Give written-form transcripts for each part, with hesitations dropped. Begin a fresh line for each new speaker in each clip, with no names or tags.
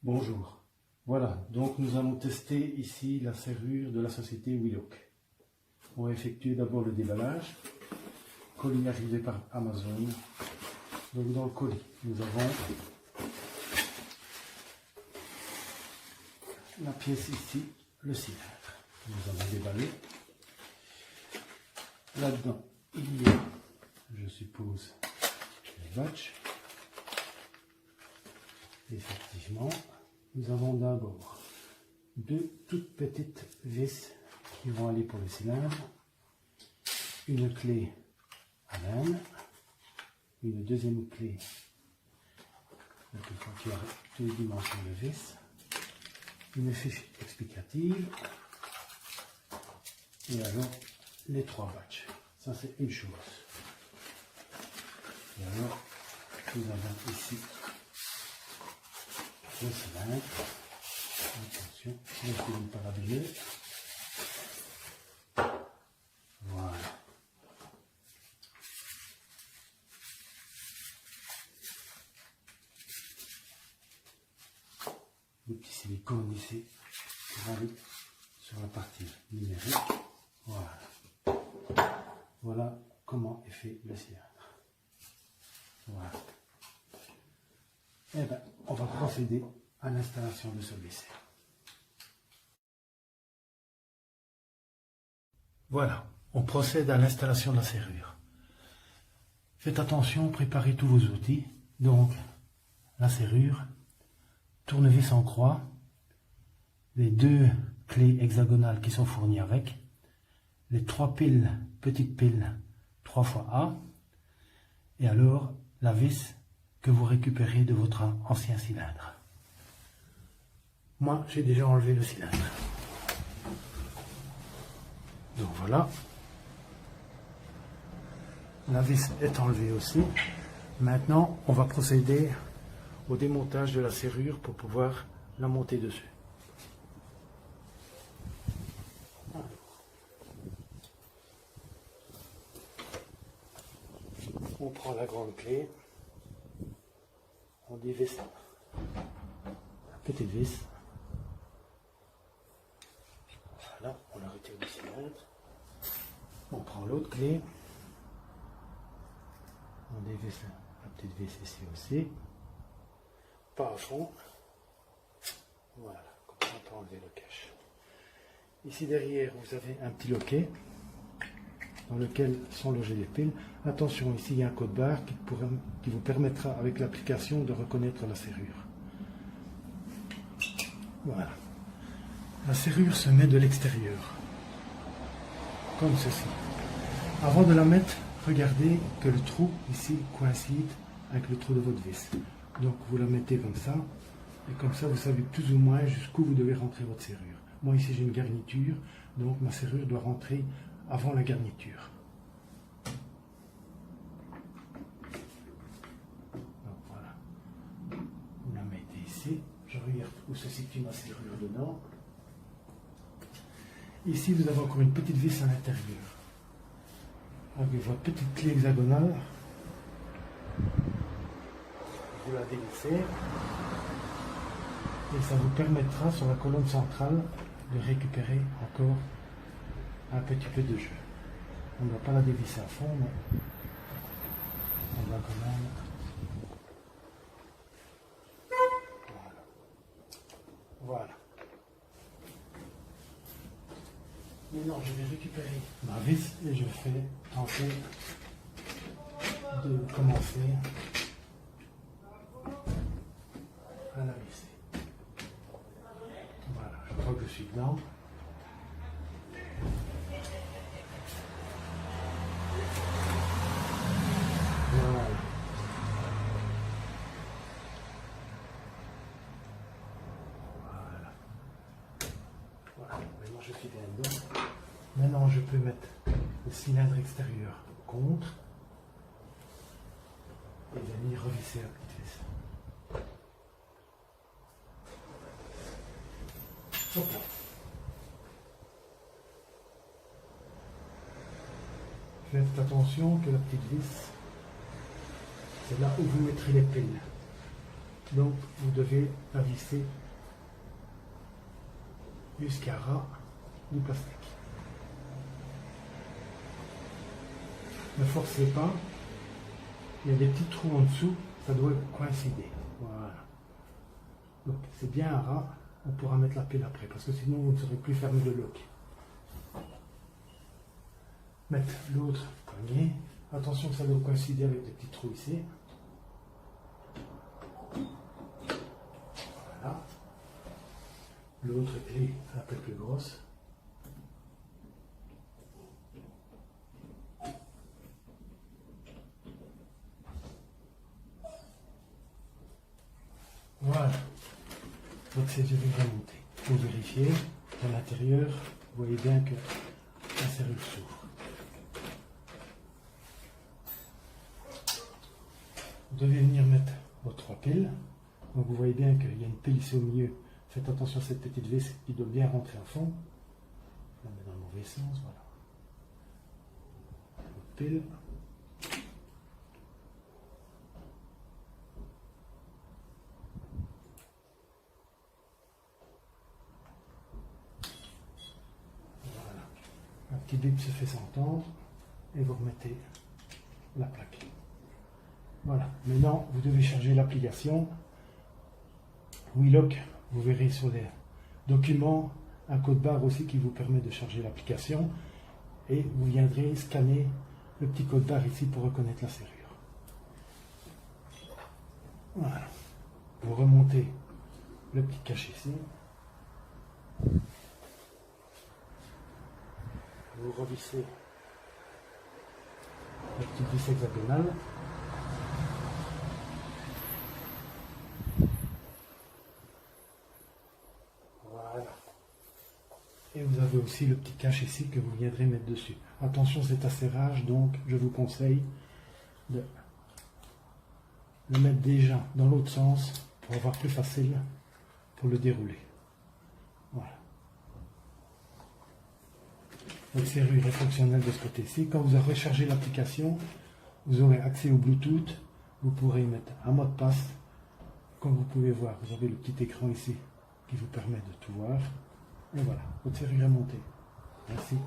Bonjour. Voilà, donc nous allons tester ici la serrure de la société Wheelock. On va effectuer d'abord le déballage. Colis arrivé par Amazon. Donc dans le colis, nous avons la pièce ici, le cylindre. Nous allons déballer. Là-dedans, il y a, je suppose, les batchs. Effectivement, nous avons d'abord deux toutes petites vis qui vont aller pour le cylindre, une clé à laine, une deuxième clé qui a deux dimensions de vis, une fiche explicative et alors les trois batchs. Ça c'est une chose. Et alors nous avons ici le cylindre. Attention, je ne suis pas abîmé. Voilà. Le petit silicone ici pour aller sur la partie numérique. Voilà. Voilà comment est fait le cylindre. Voilà. Eh bien, on va procéder à l'installation de celui-ci. Voilà, on procède à l'installation de la serrure. Faites attention, préparez tous vos outils. Donc, la serrure, tournevis en croix, les deux clés hexagonales qui sont fournies avec, les trois piles, petites piles 3 fois A, et alors la vis que vous récupérez de votre ancien cylindre. Moi, j'ai déjà enlevé le cylindre. Donc voilà. La vis est enlevée aussi. Maintenant, on va procéder au démontage de la serrure pour pouvoir la monter dessus. On prend la grande clé. On dévisse la petite vis. Voilà, on la retire du cylindre. On prend l'autre clé. On dévisse la petite vis ici aussi. Pas à fond. Voilà, comme ça on peut enlever le cache. Ici derrière, vous avez un petit loquet dans lequel sont logées les piles. Attention, ici il y a un code barre qui vous permettra avec l'application de reconnaître la serrure. Voilà. La serrure se met de l'extérieur, comme ceci. Avant de la mettre, regardez que le trou ici coïncide avec le trou de votre vis. Donc vous la mettez comme ça, et comme ça vous savez plus ou moins jusqu'où vous devez rentrer votre serrure. Moi ici j'ai une garniture, donc ma serrure doit rentrer avant la garniture. Donc voilà. Vous la mettez ici. Je regarde où se situe ma serrure dedans. Ici vous avez encore une petite vis à l'intérieur. Avec votre petite clé hexagonale. Vous la dévissez. Et ça vous permettra sur la colonne centrale de récupérer encore un petit peu de jeu. On ne doit pas la dévisser à fond, mais on va quand même. Voilà. Maintenant, je vais récupérer ma vis et je vais tenter de commencer à la visser. Voilà, je crois que je suis dedans. Voilà. Voilà, maintenant je suis bien dedans. Maintenant je peux mettre le cylindre extérieur contre et venir revisser la petite vis. Hop là. Faites attention que la petite vis, c'est là où vous mettrez les piles. Donc vous devez la visser jusqu'à ras du plastique. Ne forcez pas, il y a des petits trous en dessous, ça doit coïncider. Voilà. Donc c'est bien à ras, on pourra mettre la pile après, parce que sinon vous ne saurez plus fermer le lock. Mettre l'autre poignée, attention que ça doit coïncider avec des petits trous ici. Voilà. L'autre clé, un peu plus grosse. Voilà. Donc c'est déjà monté. Pour vérifier, à l'intérieur, vous voyez bien que la serrure s'ouvre. Vous devez venir mettre vos 3 piles. Donc vous voyez bien qu'il y a une pile ici au milieu. Faites attention à cette petite vis qui doit bien rentrer à fond. Je la mets dans le mauvais sens, voilà. Votre pile. Voilà. Un petit bip se fait s'entendre et vous remettez la plaque. Voilà. Maintenant, vous devez charger l'application. WeLock, vous verrez sur les documents un code barre aussi qui vous permet de charger l'application et vous viendrez scanner le petit code barre ici pour reconnaître la serrure. Voilà. Vous remontez le petit cache ici. Vous revissez la petite vis hexagonale. Et vous avez aussi le petit cache ici que vous viendrez mettre dessus. Attention, c'est assez rage, donc je vous conseille de le mettre déjà dans l'autre sens pour avoir plus facile pour le dérouler. Voilà. Votre serrure est fonctionnelle de ce côté-ci. Quand vous aurez rechargé l'application, vous aurez accès au Bluetooth. Vous pourrez y mettre un mot de passe. Comme vous pouvez voir, vous avez le petit écran ici qui vous permet de tout voir. Et voilà, votre serrure est montée. Merci.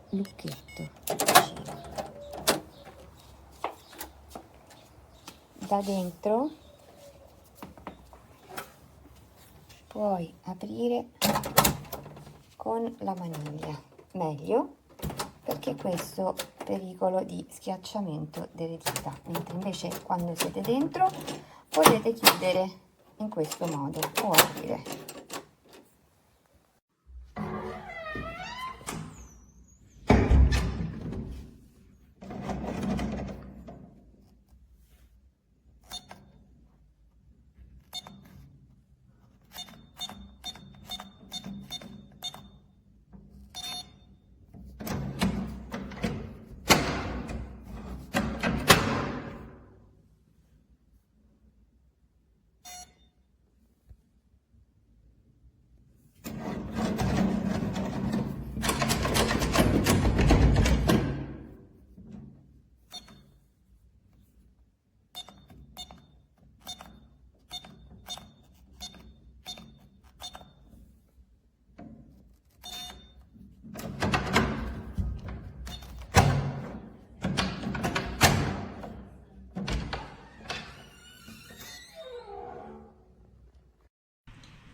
lucchetto vicino. Da dentro puoi aprire con la maniglia, meglio, perché questo pericolo di schiacciamento delle dita, mentre invece quando siete dentro potete chiudere in questo modo o aprire.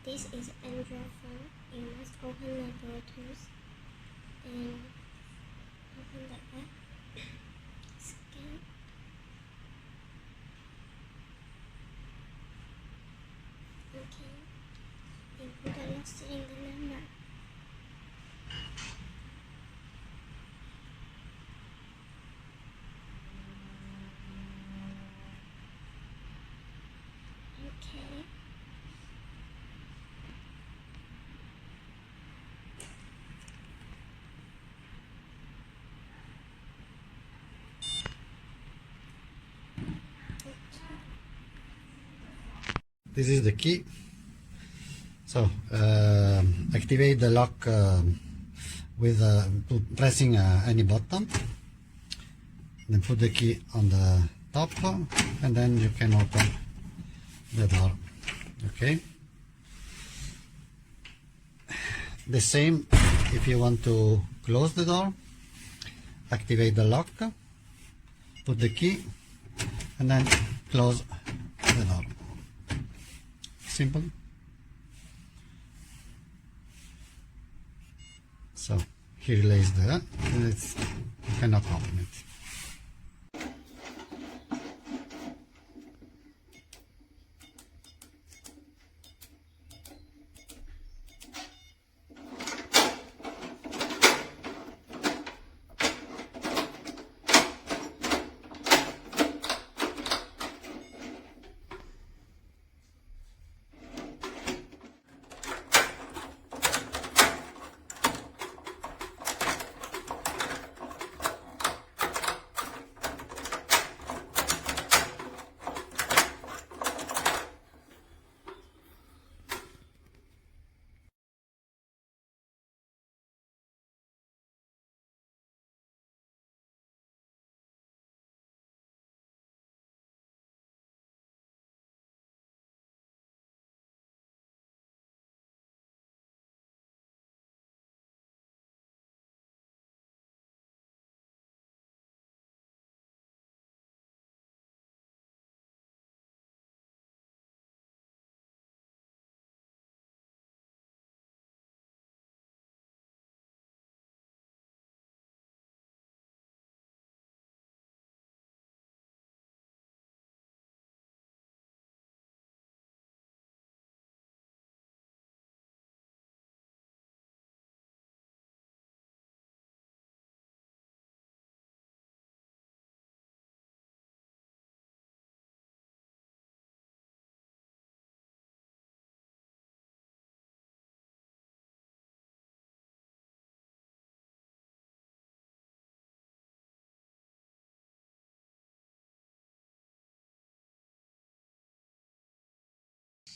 This is Android phone. You must open the Bluetooth and open the app. Scan. Okay. And put the lost in the number. Okay.
This is the key. So activate the lock with pressing any button. Then put the key on the top, and then you can open the door. Okay. The same if you want to close the door. Activate the lock. Put the key, and then close the door. Simple. So here lays there, and you cannot open it.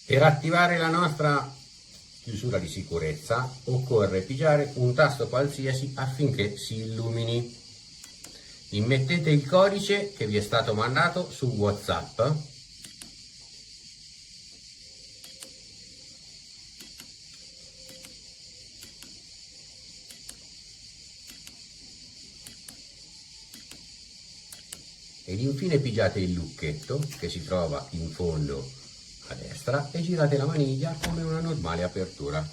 Per attivare la nostra chiusura di sicurezza occorre pigiare un tasto qualsiasi affinché si illumini. Immettete il codice che vi è stato mandato su WhatsApp. ed infine pigiate il lucchetto che si trova in fondo a destra e girate la maniglia come una normale apertura.